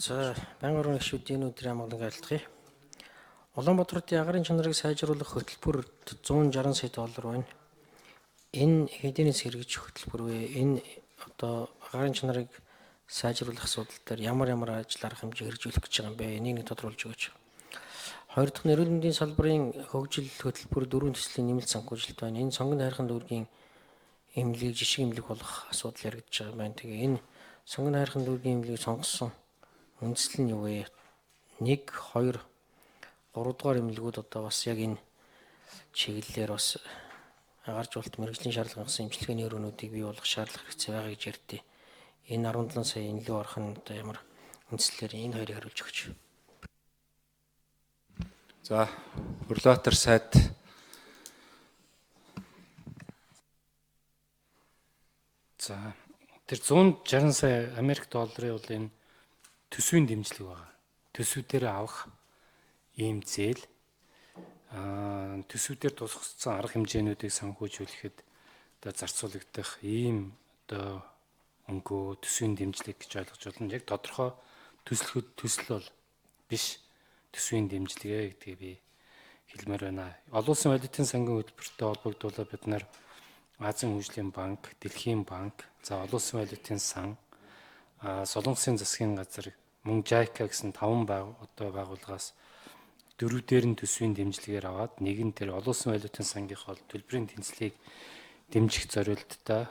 За, байнгын орон гишүүдийн өнөөдрийн амгалан айлтгая. Улаанбаатарын агаарын чанарыг сайжруулах хөтөлбөрт 160 сая доллар байна. Энэ хэдийнээс хэрэгжих хөтөлбөр вэ? Энэ агаарын чанарыг сайжруулах асуудал дээр ямар ажил арга хэмжээ хэрэгжүүлэх гэж байгаа юм бэ? Энийг тодруулж өгөөч. Хоёр дахь нь эрүүл мэндийн салбарын хөгжил хөтөлбөр 4 төслийн нэмэлт санхүүжилт байна. Энэ сонгон хайрхан дүүргийн эмнэлгийг жишг эмнэлэг болох асуудал яригдж байгаа байна. Тэгээ энэ сонгон хайрхан дүүргийн эмнэлгийг сонгосон үндэслэл нь юу вэ? 1, 2, 3 дугаар эмнэлгүүд бас яг энэ чиглэлээр бас агааржуулалт мэргэжлийн шаардлага гэсэн эмчилгээний өрөөнүүдийг бий болгох шаардлага хэрэгцээ байгаа гэж ярьдээ. Энэ 17 сая энэ лөө орох нь ямар үндэслэлээр энэ хоёрыг хариулж өгч. За, Хөрлөтер сайд За, тэр 160 сая Америк долларын бол энэ төсвийн дэмжлэг байгаа. Төсвүүдээр авах ийм зээл төсвүүдээр тусгацсан арга хэмжээнүүдийг санхүүжүүлэхэд зарцуулагдах ийм өнгөө төсвийн дэмжлэг гэж ойлгож байна. Яг тодорхой төсөл бол биш төсвийн дэмжлэгээ гэдгийг би хэлмээр байна. Олон улсын валютын сангийн хөтөлбөртэй холбогдуулаад бид нар Азийн хөгжлийн банк, Дэлхийн банк, за олон улсын валютын сан, Солонгосын засгийн газар, мөн JICA гэсэн 5 байгууллагаас дөрвдөр нь төсвийн дэмжлэгээр аваад нэг нь тэр олон улсын валютын сангийнхаа төлбөрийн тэнцлийг дэмжих зорилттой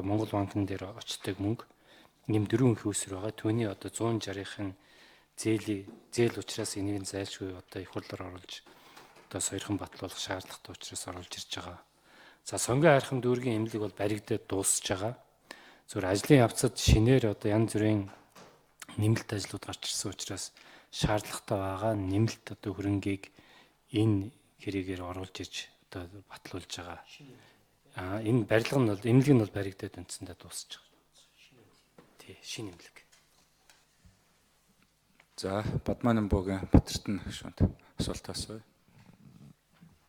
Монгол банкн дээр очдог мөнгө ийм дөрвөн их үүсвэр байгаа. Түүний 160-ын зээл учраас энийг зайлшгүй их хурлаар оруулж сойрхон батлуулах шаардлагатай учраас оруулж ирж байгаа. За, сонгон хайрхан дүүргийн эмнэлэг бол баригдаад дуусж байгаа. Зөвхөн ажлын явцад шинээр янз бүрийн нэмэлт ажлууд гарч ирсэн учраас шаардлагатай байгаа нэмэлт хөрөнгийг энэ хэрэгээр оруулж иж батлуулж байгаа. Энэ барилга нь бол эмнэлэг нь бол баригдаад үндсэндээ дуусж байгаа. Тий, шинэ эмнэлэг. За, Бадмаанбуугийн Батэртэн гишүүнд асуулт асууя.